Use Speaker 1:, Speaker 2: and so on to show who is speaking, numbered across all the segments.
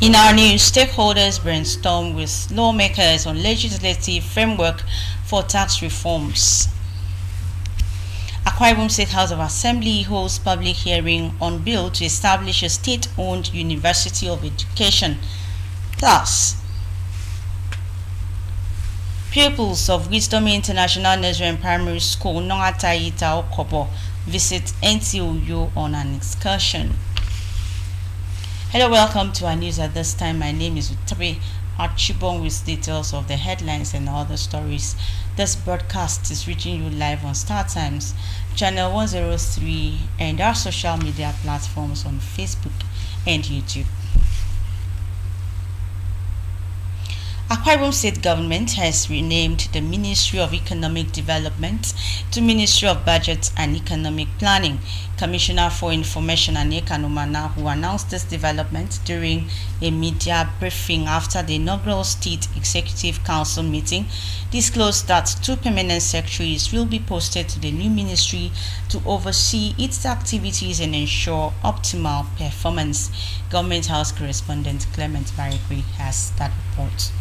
Speaker 1: In our news, stakeholders brainstorm with lawmakers on legislative framework for tax reforms. Akwa Ibom State House of Assembly holds public hearing on bill to establish a state-owned University of Education. Thus, pupils of Wisdom International Nursery and Primary School Nongataita Okobo visit NTUU on an excursion. Hello, welcome to our news at this time. My name is Utri Archibong with details of the headlines and other stories. This broadcast is reaching you live on Star Times, channel 103, and our social media platforms on Facebook and YouTube. Akwa Ibom State Government has renamed the Ministry of Economic Development to Ministry of Budget and Economic Planning. Commissioner for Information Anyeka Numana, who announced this development during a media briefing after the inaugural State Executive Council meeting, disclosed that 2 permanent secretaries will be posted to the new ministry to oversee its activities and ensure optimal performance. Government House correspondent Clement Barikwi has that report.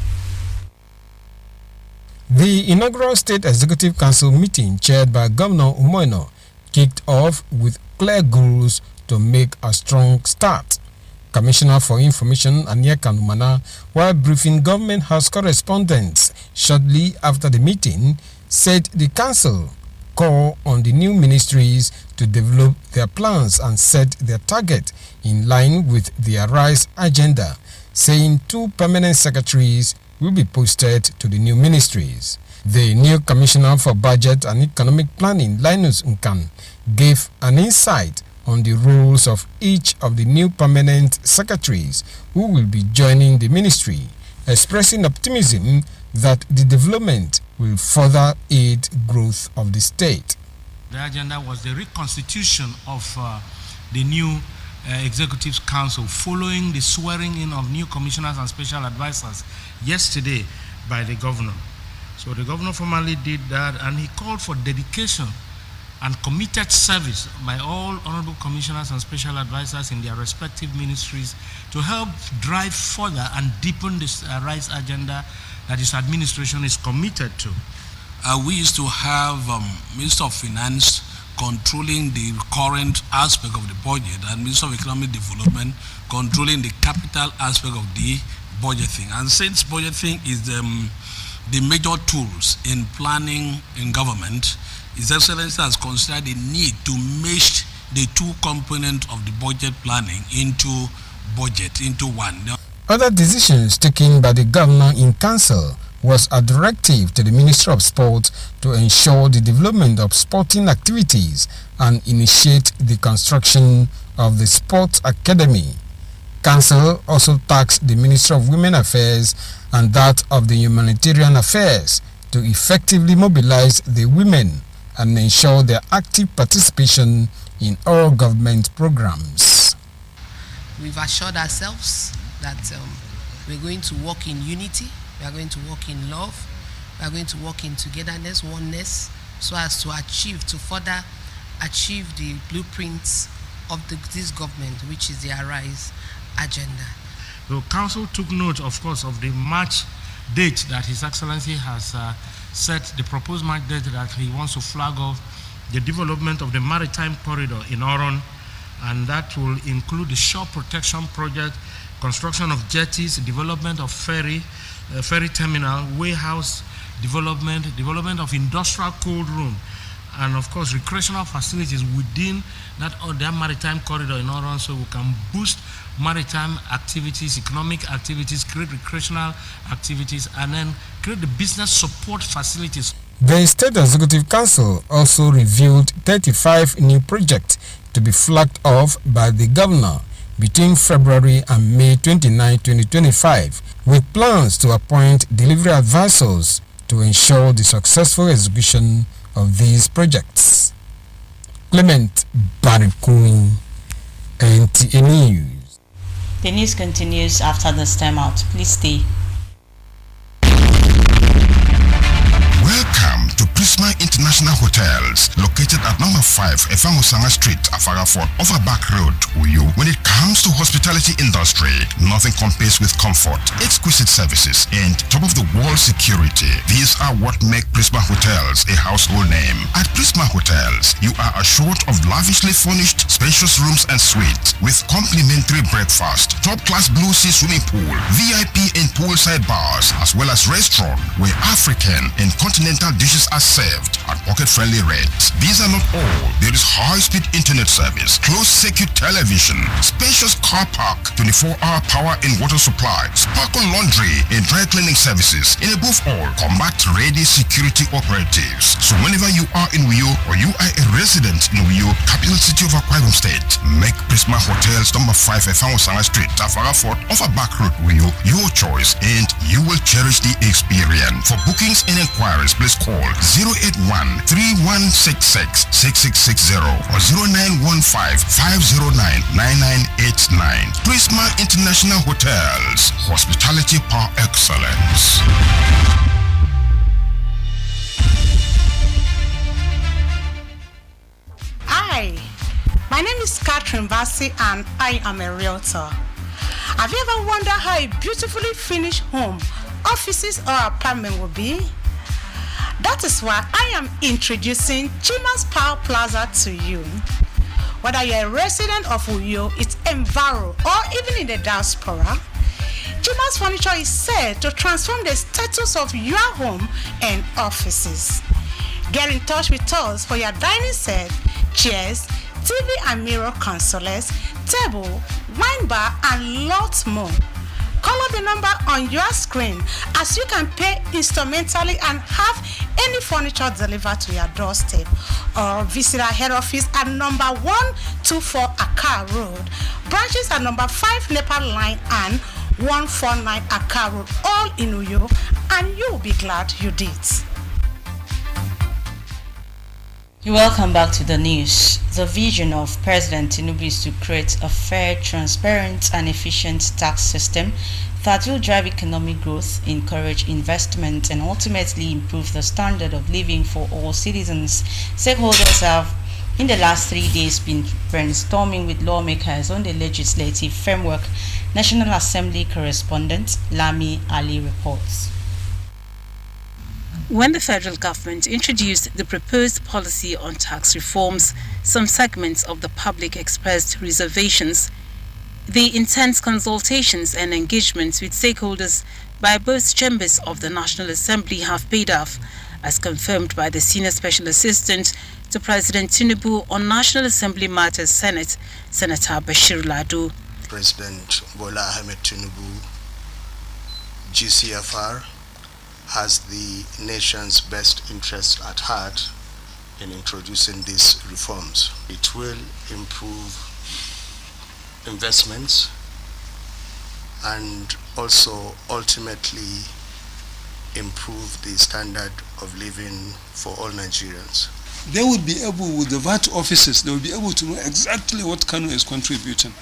Speaker 2: The inaugural State Executive Council meeting, chaired by Governor Umoino, kicked off with clear goals to make a strong start. Commissioner for Information Anyeka Numana, while briefing Government House correspondents shortly after the meeting, said the council call on the new ministries to develop their plans and set their target in line with the Arise agenda, saying 2 permanent secretaries will be posted to the new ministries. The new Commissioner for Budget and Economic Planning, Linus Nkan, gave an insight on the roles of each of the new permanent secretaries who will be joining the ministry, expressing optimism that the development will further aid growth of the state.
Speaker 3: The agenda was the reconstitution of the new Executive Council following the swearing in of new commissioners and special advisors yesterday by the governor. So the governor formally did that, and he called for dedication and committed service by all honorable commissioners and special advisors in their respective ministries to help drive further and deepen this Rise agenda that his administration is committed to.
Speaker 4: We used to have Minister of Finance controlling the current aspect of the budget, and Minister of Economic Development controlling the capital aspect of the budgeting. And since budgeting is the major tools in planning in government, His Excellency has considered the need to mesh the 2 components of the budget planning into one.
Speaker 2: Other decisions taken by the governor in council was a directive to the Ministry of Sport to ensure the development of sporting activities and initiate the construction of the Sports Academy. Council also tasked the Ministry of Women Affairs and that of the Humanitarian Affairs to effectively mobilize the women and ensure their active participation in all government programs.
Speaker 5: We've assured ourselves that we're going to work in unity. We are going to work in love. We are going to work in togetherness, oneness, so as to further achieve the blueprints of this government, which is the Arise agenda.
Speaker 3: The council took note, of course, of the March date that His Excellency has set, the proposed March date that he wants to flag off the development of the maritime corridor in Oron, and that will include the shore protection project, construction of jetties, development of ferry terminal, warehouse development of industrial cold room, and of course recreational facilities within that maritime corridor in Oron, so we can boost maritime activities, economic activities, create recreational activities, and then create the business support facilities.
Speaker 2: The State Executive Council also reviewed 35 new projects to be flagged off by the governor between February and May 29, 2025, with plans to appoint delivery advisors to ensure the successful execution of these projects. Clement Barikwi, NTA News.
Speaker 1: The news continues after this time out. Please stay.
Speaker 6: Welcome to Prisma International Hotels, located at number 5 Efangosanga Street, Afarafort, Overback Road, Uyo. When it comes to hospitality industry, nothing compares with comfort, exquisite services, and top-of-the-world security. These are what make Prisma Hotels a household name. At Prisma Hotels, you are assured of lavishly furnished, spacious rooms and suites with complimentary breakfast, top-class Blue Sea swimming pool, VIP and poolside bars, as well as restaurant where African and continental dishes are served at pocket-friendly rates. These are not all. There is high-speed internet service, closed-circuit television, spacious car park, 24-hour power and water supply, sparkle laundry and dry cleaning services, and above all, combat-ready security operatives. So whenever you are in Uyo or you are a resident in Uyo, capital city of Akwa Ibom State, make Prisma Hotels number 5 Efangosanga Street, Afarafort, Overback Road, Uyo, your choice, and you will cherish the experience. For bookings and inquiries, please call 081-3166-6660 or 0915-509-9989. Prisma International Hotels, hospitality par excellence.
Speaker 7: Hi, my name is Catherine Bassi and I am a realtor. Have you ever wondered how a beautifully finished home, offices or apartment will be? That is why I am introducing Chima's Power Plaza to you. Whether you're a resident of Uyo, it's Enviro, or even in the diaspora, Chima's Furniture is set to transform the status of your home and offices. Get in touch with us for your dining set, chairs, TV and mirror consoles, table, wine bar, and lots more. Call up the number on your screen as you can pay instrumentally and have any furniture delivered to your doorstep. Or visit our head office at number 124 Accra Road. Branches at number 5 Nepal Line and 149 Accra Road, all in Uyo, and you'll be glad you did.
Speaker 1: Welcome back to the news. The vision of President Tinubu is to create a fair, transparent, and efficient tax system that will drive economic growth, encourage investment, and ultimately improve the standard of living for all citizens. Stakeholders have, in the last 3 days, been brainstorming with lawmakers on the legislative framework. National Assembly correspondent Lami Ali reports.
Speaker 8: When the federal government introduced the proposed policy on tax reforms, some segments of the public expressed reservations. The intense consultations and engagements with stakeholders by both chambers of the National Assembly have paid off, as confirmed by the Senior Special Assistant to President Tinubu on National Assembly Matters Senate, Senator Bashir Ladu.
Speaker 9: President Bola Ahmed Tinubu, GCFR, has the nation's best interest at heart in introducing these reforms. It will improve investments and also ultimately improve the standard of living for all Nigerians.
Speaker 10: They would be able, with the VAT offices, they will be able to know exactly what Kano is contributing,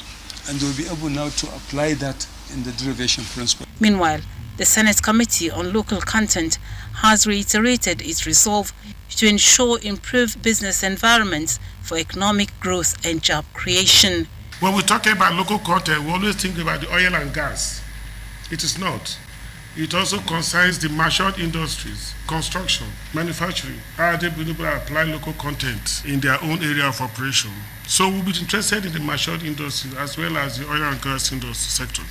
Speaker 10: and they will be able now to apply that in the derivation principle.
Speaker 8: Meanwhile, the Senate Committee on Local Content has reiterated its resolve to ensure improved business environments for economic growth and job creation.
Speaker 3: When we talk about local content, we always think about the oil and gas. It is not. It also concerns the matured industries, construction, manufacturing. How they will apply local content in their own area of operation. So we'll be interested in the matured industry as well as the oil and gas industry sector.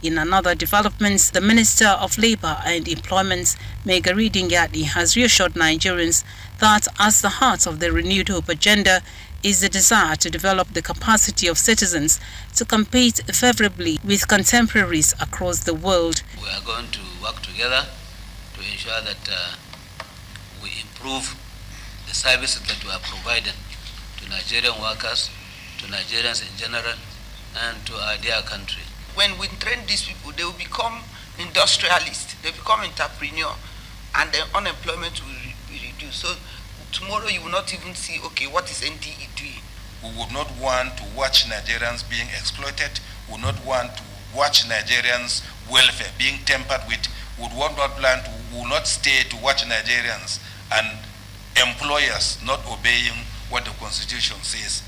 Speaker 8: In another development, the Minister of Labour and Employment, Megari Dingyadi, has reassured Nigerians that at the heart of the Renewed Hope agenda is the desire to develop the capacity of citizens to compete favorably with contemporaries across the world.
Speaker 11: We are going to work together to ensure that we improve the services that we are providing to Nigerian workers, to Nigerians in general, and to our dear country.
Speaker 12: When we train these people, they will become industrialists, they become entrepreneurs, and the unemployment will be reduced. So tomorrow you will not even see, okay, what is NDE doing?
Speaker 13: We would not want to watch Nigerians being exploited. We would not want to watch Nigerians' welfare being tampered with. We would not plan to, we will not stay to watch Nigerians and employers not obeying what the Constitution says.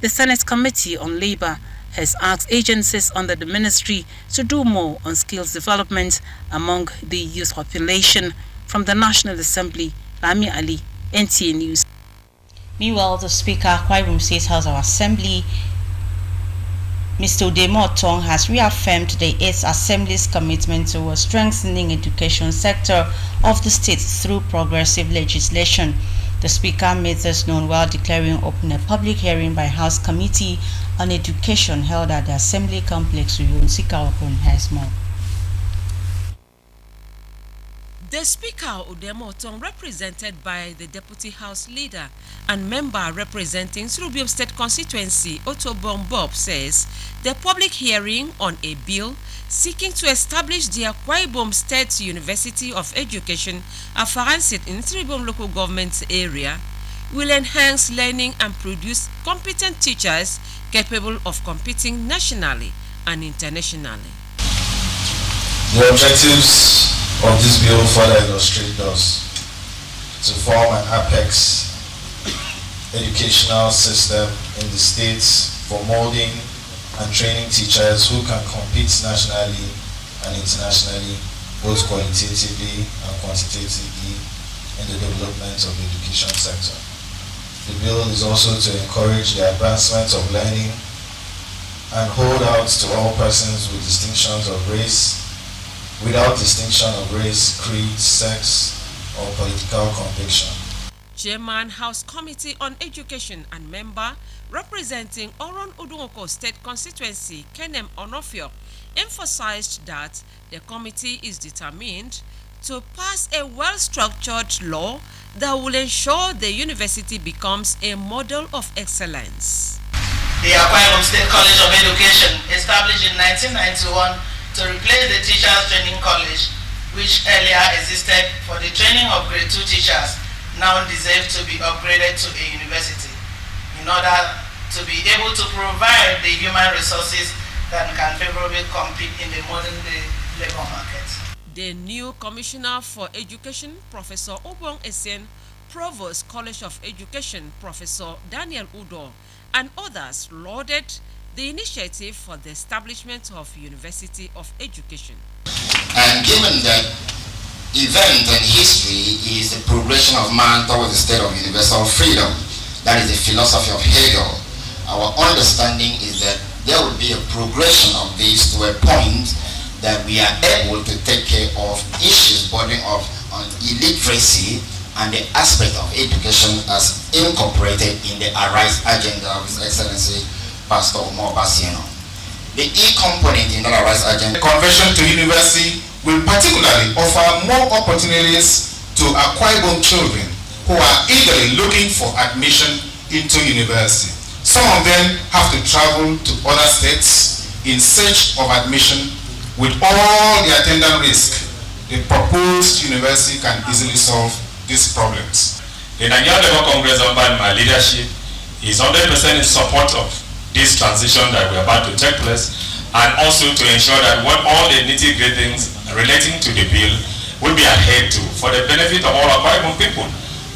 Speaker 8: The Senate Committee on Labor has asked agencies under the ministry to do more on skills development among the youth population. From the National Assembly, Lami Ali, NTA News.
Speaker 1: Meanwhile, the Speaker, Akwa Ibom State House of Assembly, Mr. Udemo Otong, has reaffirmed the 8th Assembly's commitment to strengthening the education sector of the state through progressive legislation. The Speaker made this known while declaring open a public hearing by House Committee on Education held at the Assembly Complex. Nsika Okon has more.
Speaker 14: The Speaker, Udemo Otong, represented by the Deputy House Leader and member representing Surubim State Constituency, Otobong Bob, says the public hearing on a bill seeking to establish the Akwa Ibom State University of Education, Afaransit in Surubim local government area, will enhance learning and produce competent teachers capable of competing nationally and internationally.
Speaker 15: The objectives of this bill further illustrate thus: to form an apex educational system in the states for molding and training teachers who can compete nationally and internationally, both qualitatively and quantitatively, in the development of the education sector. The bill is also to encourage the advancement of learning and hold out to all persons with distinctions of race, without distinction of race, creed, sex, or political conviction.
Speaker 14: Chairman House Committee on Education and member representing Oron Udungoko State Constituency, Kenem Onofio, emphasized that the committee is determined to pass a well-structured law that will ensure the university becomes a model of excellence.
Speaker 16: The Akwa Ibom State College of Education, established in 1991, to replace the Teachers Training College, which earlier existed for the training of grade 2 teachers, now deserve to be upgraded to a university in order to be able to provide the human resources that can favorably compete in the modern day labor market.
Speaker 14: The new Commissioner for Education, Professor Obong Esen, Provost College of Education, Professor Daniel Udo, and others lauded the initiative for the establishment of University of Education.
Speaker 17: And given that event and history is the progression of man towards the state of universal freedom, that is the philosophy of Hegel, our understanding is that there will be a progression of this to a point that we are able to take care of issues bordering on illiteracy and the aspect of education as incorporated in the Arise agenda of His Excellency Pastor Umar Basiano. The e-component in the Arise agenda,
Speaker 18: conversion to university, will particularly offer more opportunities to Akwa Ibom children who are eagerly looking for admission into university. Some of them have to travel to other states in search of admission with all the attendant risk. The proposed university can easily solve these problems.
Speaker 19: The Nigerian Labour Congress, under my leadership, is 100% in support of this transition that we're about to take place, and also to ensure that what all the nitty-gritty things relating to the bill will be adhered to for the benefit of all Akwa Ibom people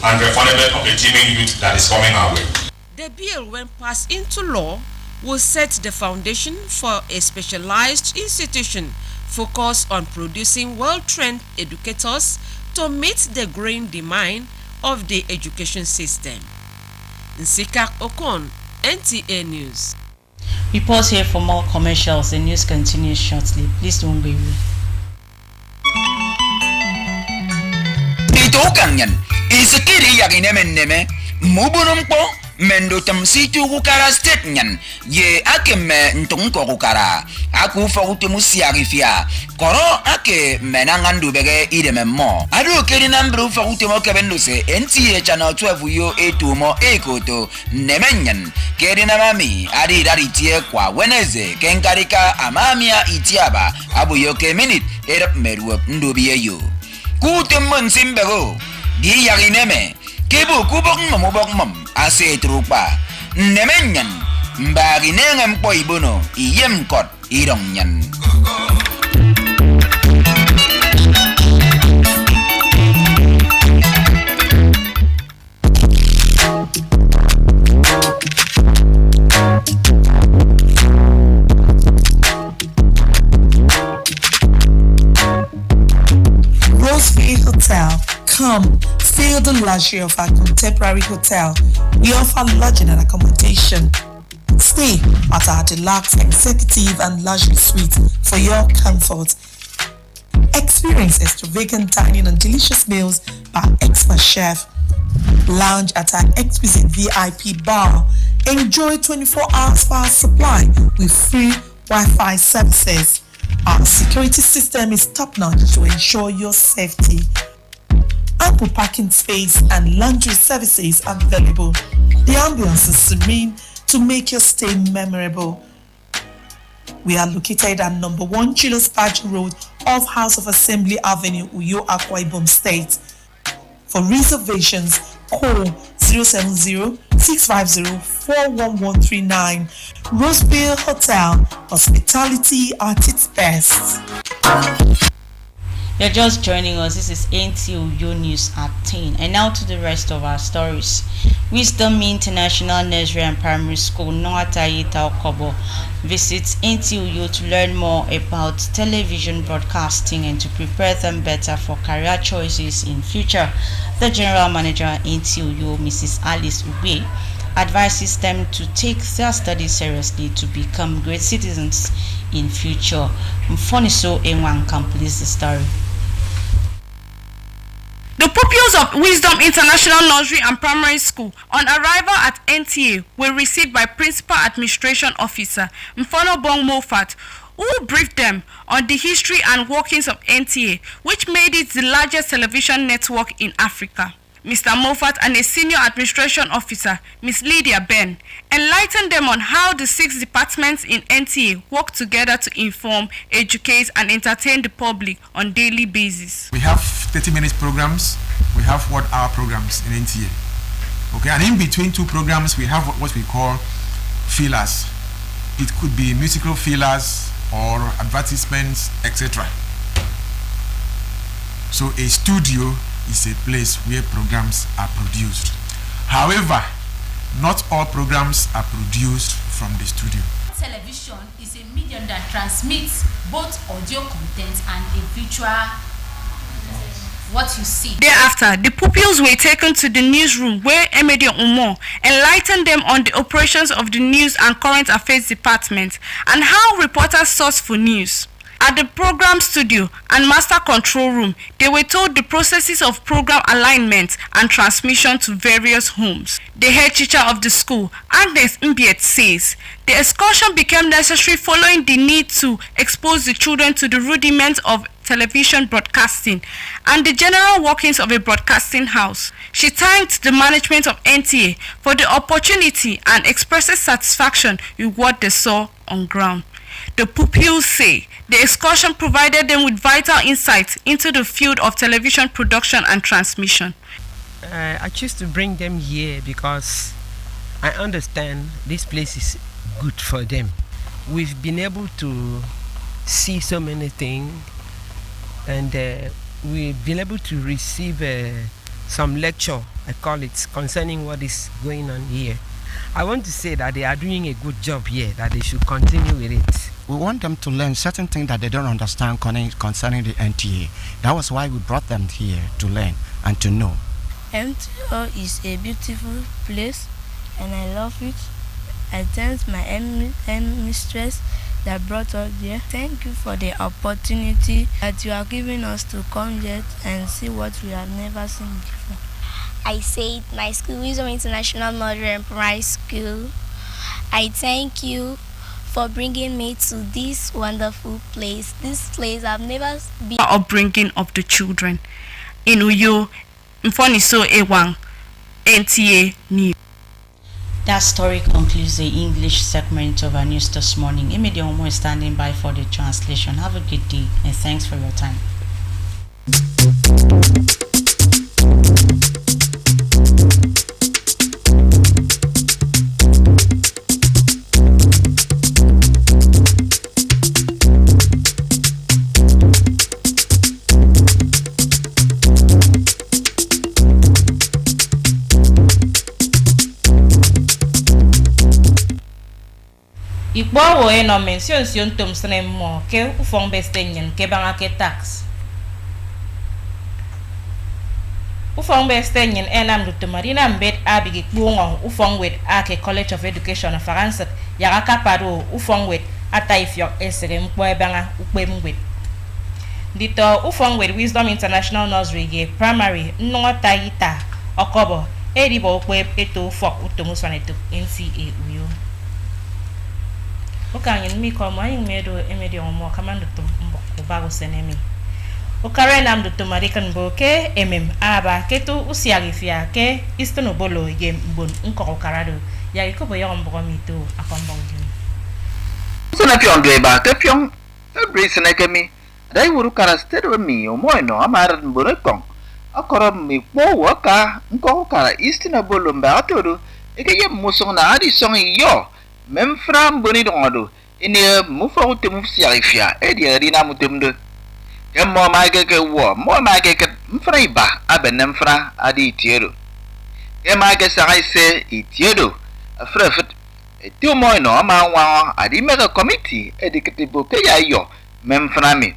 Speaker 19: and the fundament of the teeming youth that is coming our way.
Speaker 14: The bill, when passed into law, will set the foundation for a specialized institution focused on producing well-trained educators to meet the growing demand of the education system. Nsika Okon, NTA News.
Speaker 1: We pause here for more commercials. The news continues shortly. Please don't go away.
Speaker 20: Itokanyan isikiri yaginemeneme mubunumpo mendo tamsitu kukara state nyan ye ake me ntonko kukara aku fawutu musiarifia koro ake menangandu bege idememmo adu keri nambru fawutu mo kebenduse NTA channel 12 yo etumo ekoto nemenyan keri namami adi daritie kwa weneze kenkarika amamia itiaba abu yoke minute erap meruop ndobiye yo kutemon simbego di yagineme kebu kubok mamubok mam ase trupa nemenyan mbaginengem po ibono iyem kot irongyan.
Speaker 21: Come, feel the luxury of our contemporary hotel. We offer lodging and accommodation. Stay at our deluxe executive and luxury suite for your comfort. Experience extravagant dining and delicious meals by expert chef. Lounge at our exquisite VIP bar. Enjoy 24 hours power supply with free Wi-Fi services. Our security system is top-notch to ensure your safety. Ample parking space and laundry services are available. The ambience is serene to make your stay memorable. We are located at number 1 Chilos Paji Road off House of Assembly Avenue, Uyo, Akwa Ibom State. For reservations, call 070-650-41139. Roseville Hotel, hospitality at its best.
Speaker 1: You're just joining us. This is NTUU News at 10. And now to the rest of our stories. Wisdom International Nursery and Primary School, Noatayita Okobo, visits NTUU to learn more about television broadcasting and to prepare them better for career choices in future. The General Manager at NTUU, Mrs. Alice Ube, advises them to take their studies seriously to become great citizens in future. Mfoniso Enwan completes the story.
Speaker 22: The pupils of Wisdom International Nursery and Primary School on arrival at NTA were received by Principal Administration Officer Mfono Bong Mofat, who briefed them on the history and workings of NTA, which made it the largest television network in Africa. Mr. Moffat and a senior administration officer, Ms. Lydia Ben, enlightened them on how the 6 departments in NTA work together to inform, educate, and entertain the public on daily basis.
Speaker 23: We have 30-minute programs. We have what-hour programs in NTA. Okay, and in between 2 programs, we have what we call fillers. It could be musical fillers or advertisements, etc. So a studio is a place where programs are produced. However, not all programs are produced from the studio.
Speaker 24: Television is a medium that transmits both audio content and a visual what you see.
Speaker 22: Thereafter, the pupils were taken to the newsroom where Emedi Umo enlightened them on the operations of the news and current affairs department and how reporters source for news. At the program studio and master control room, they were told the processes of program alignment and transmission to various homes. The head teacher of the school, Agnes Mbiet, says the excursion became necessary following the need to expose the children to the rudiments of television broadcasting and the general workings of a broadcasting house. She thanked the management of NTA for the opportunity and expresses satisfaction with what they saw on ground. The pupils say the excursion provided them with vital insights into the field of television production and transmission.
Speaker 25: I choose to bring them here because I understand this place is good for them. We've been able to see so many things, and we've been able to receive some lecture, I call it, concerning what is going on here. I want to say that they are doing a good job here, that they should continue with it.
Speaker 26: We want them to learn certain things that they don't understand concerning the NTA. That was why we brought them here, to learn and to know.
Speaker 27: NTA is a beautiful place and I love it. I thank my mistress that brought us here. Thank you for the opportunity that you are giving us to come here and see what we have never seen before.
Speaker 28: I say my school, Wisdom International Nursery and Primary School, I thank you for bringing me to this wonderful place. This place I've never been.
Speaker 22: Upbringing of the children. In Uyo, Mfoniso Ewang, NTA News.
Speaker 1: That story concludes the English segment of our news this morning. Emedi Omo is standing by for the translation. Have a good day and thanks for your time.
Speaker 29: Ikbo wo no mention sion tom sene mo ke ufong bestenyen ke banga ke tax ufong bestenyen enam dutumarina mbet abigi kpungo ufong wet ake College of Education Faransat yaraka paro ufong wet ataifyo esere mkpo ebanga ukpemwet dito ufong wet Wisdom International Nursery ge primary nnota ita okobo eribo ukpe eto fok utomuswanetu NCA uyo okanyin mi ko mayin medo emedi omo kamando to mbok ubago senemi okare nam do tomarikan boke aba ketu usiagifia ke istono bolo ye mbon nkoko karado ya ikobo yo mboko mito akombongi
Speaker 2: sona pion do eba ke pion brise na kemi dai wuru kara stero mi o moino amar mboro kon akoro mi po waka nkoko kara istono bolo mba atodo eke ye musong na adi song yo mem fram boni dondo ine mufo temu siagifia edi rina mutemdo mo mageke wo mo mageke mfraiba abenem fra adi tiero mageke saise itiedo afrefet etu mo no ma wa adi mega committee ediketibo ke ya yo mem fra mi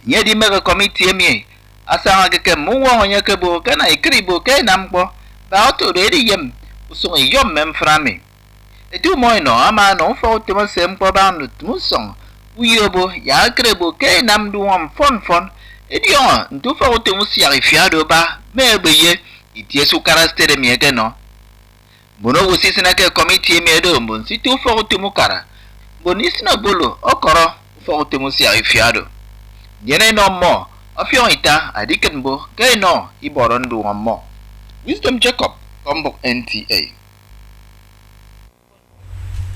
Speaker 2: nye di mega committee mi asa ngeke mo wo nya ke bo kana ikribo ke nampo ba to de yem uso yo mem fra mi etu mo no ama no fo temo sempo ba no tumusong uyobo ya krebo ke namdu wam fon edion ndu fa wote musiari fiado ba mebeye itiesu karastere miege no bono wosisi na ke committee miedo mbon situ fa wote mukara bonisi na bolo okoro fa wote musiari fiado yene no mo afion ita adikenbo ke no iboro ndu wam mo Wisdom Jacob Kombo NTA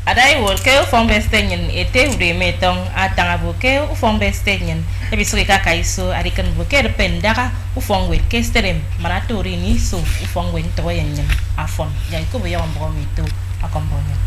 Speaker 29: adai wol ke ufong bestenyen ete ude metong atanga boke ufong bestenyen ebisuri kakaiso adikan boke pendaka ufong wet ke sterem manatori ni so ufong wen toyen afon ya ko bo yawon bo mito akombonyo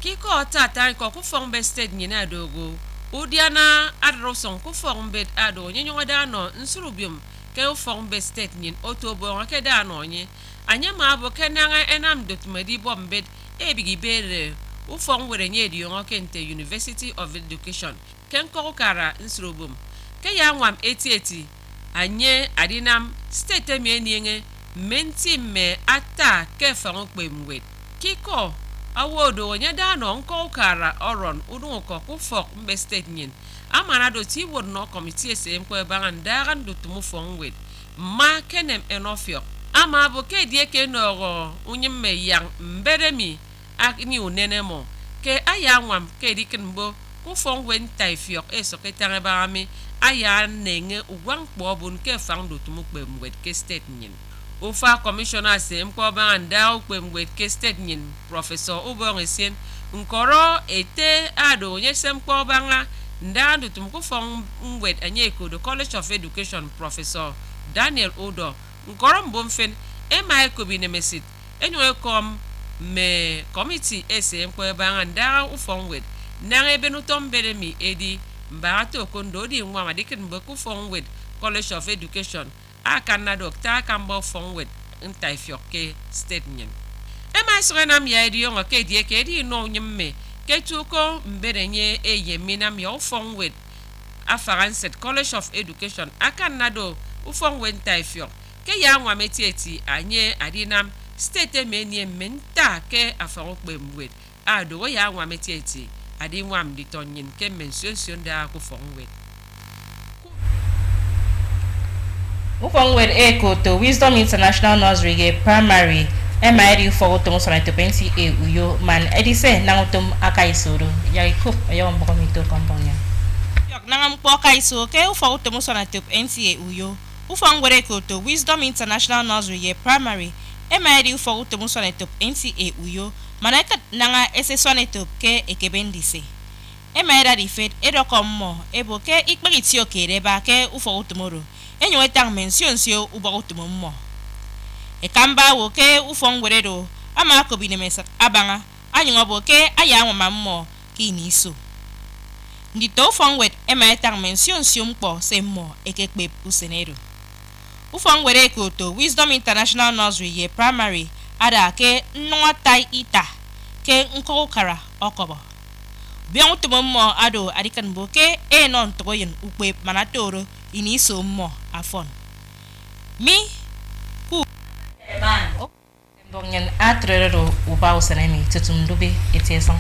Speaker 14: kiko tata ko ufong bestenyen adogo udiana adroson ku ufong bet ado nyonyo dano nsurubium ke ufong bestenyen otobo ke dano nye anya ma bo kenanga enam dotmedi bombed ebigi bere ufong were nye di yongo kente University of Education ken kokara nsrobum ke ya nwam etieti anye adinam state emienienge menti me ata ke fango kpemwet kiko awodo nya dano nkokara oron udunko kufok mbe state nyin amana do ti wod no committee sem ko bangan daran do tumu fongwet ma kenem enofio ama bo ke die ke no unyemme yang mberemi akni unenemo ke aya nwam ke dikenbo ku fongwen taifiok secretary barami aya nenge uwang pobun ke fangdo tumu kpemwet ke state nyin ufa commissioner sem ko banda kpemwet ke state nyin professor Obongesien nkoro ete ado nyesem ko banga ndando tumu ku fongwet anye ko the College of Education professor Daniel Odo nkoro mbomfen ema ko binemesit enyo kom me committee SM ko banga ndara ufongwet nanga benutom beremi edi mbarato kondo di nwa madikin mboku fongwet College of Education akana doctor kambo fongwet ntaifyoke state nyen ema srenam ya edi yonga ke die ke edi no nyemme ke tuko mberenye eyemina mi ufongwet Afaranset College of Education akana do ufongwet ntaifyok ke ya nwa metieti anye adinam state menye menta ke afaro kpemwet ado ya nwa metieti adi nwam ditonyin ke mension da ku fongwet
Speaker 29: ufongwet eko to Wisdom International Nursery ge primary MID for to musana to pensi uyo man edise nangutum akaisoro ya ikop ayo mboko mito komponya yok nangam po akaiso ke ufo to musana to NCA uyo ufongwet eko to Wisdom International Nursery ge primary MID for to musana to NCA uyo manaka nanga eseswane to ke ekebendise MID difet edokommo eboke ikpegiti okere ba ke ufo utomoro enywetang mention sio uba utommo ekamba woke ufongwere do ama ko binemesa abanga anywa boke aya nwa mammo kiniso ndito ufongwet MID mention sio mpo semmo ekekpe usenero ufongwere ko to Wisdom International Nursery ye primary ada ke nnwata ita ke nkokara okobo bion tumo ado adikan boke non toyen ukwe manatoro iniso mo afon
Speaker 14: mi ku
Speaker 29: man bongen atrero uba usanemi tutum dube etesang